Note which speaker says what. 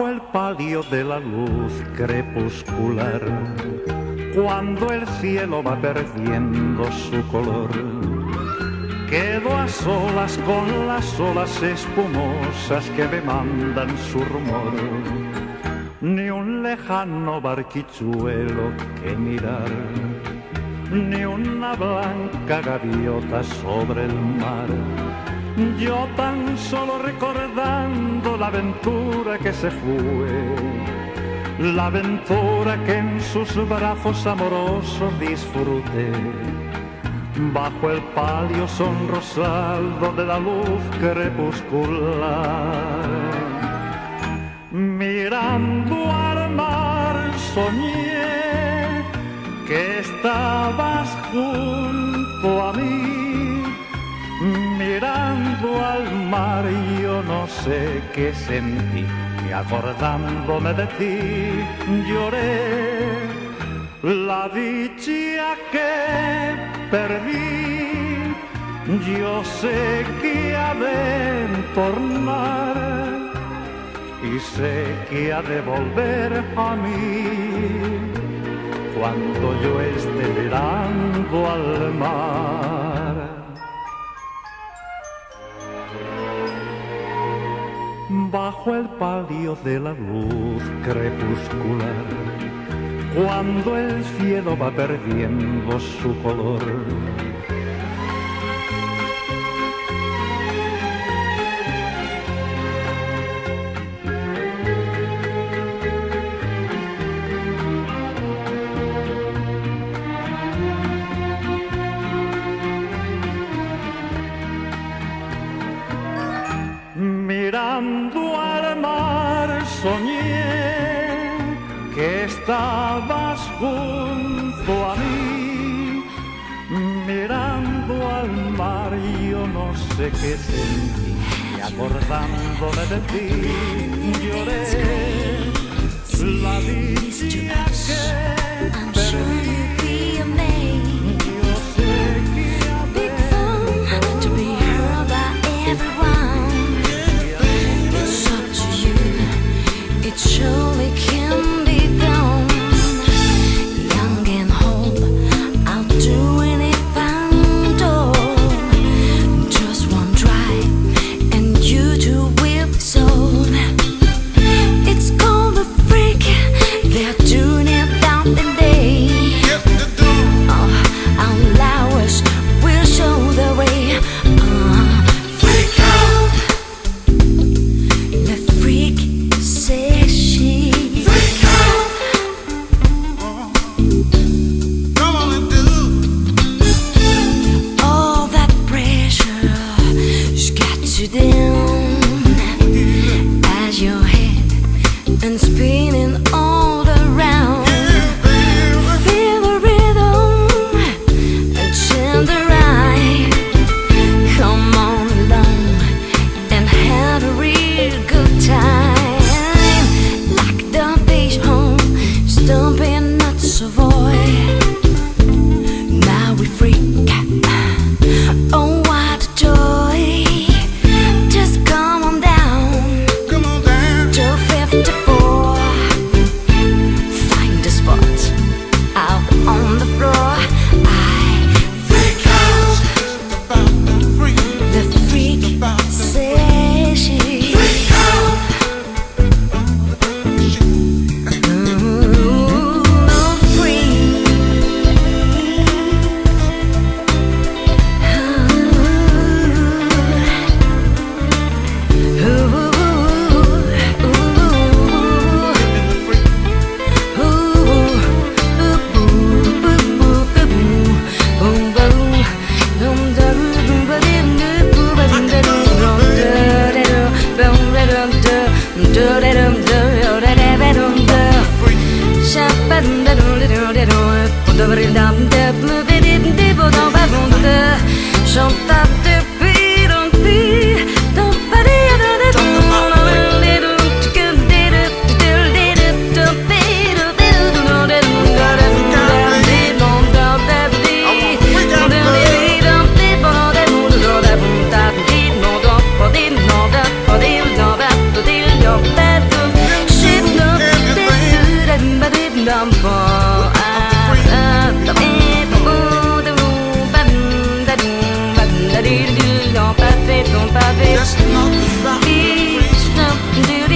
Speaker 1: bajo el palio de la luz crepuscular, cuando el cielo va perdiendo su color, quedo a solas con las olas espumosas que me mandan su rumor. Ni un lejano barquichuelo que mirar, ni una blanca gaviota sobre el mar. Yo tan solo recordando la aventura que se fue, la aventura que en sus brazos amorosos disfruté, bajo el palio sonrosado de la luz crepuscular. Mirando al mar soñé que estabas junto a mí. Mirando al mar yo no sé qué sentí, y acordándome de ti lloré la dicha que perdí. Yo sé que ha de tornar y sé que ha de volver a mí cuando yo esté mirando al mar. Bajo el palio de la luz crepuscular, cuando el cielo va perdiendo su color, mirando al mar soñé que estabas junto a mí. Mirando al mar yo no sé qué sentí, y acordándome de ti lloré la dicha que perdí. Yo sé que ha de
Speaker 2: it surely can be done. Young and hope, I'll do anything, though. Just one try, and you too will be sold. It's called a freak, they're doing it down and day. Our flowers will show the way. Freak out, the freak says she. Freak out,
Speaker 3: Come on and do.
Speaker 2: all that pressure's got you down as your head and spinning all around. Feel the rhythm and turn the right. Come on along and have a real good time. Like the beach home, stomping nuts avoid. Now we freak. Oh, what a joy. Just come on down
Speaker 3: Come on down.
Speaker 2: to 54. Find a spot out on the floor. I freak out.
Speaker 3: About the freak.
Speaker 2: The freak says she.
Speaker 3: Freak out.
Speaker 2: Ooh, freak.
Speaker 3: nothing about the free.
Speaker 2: Each jump,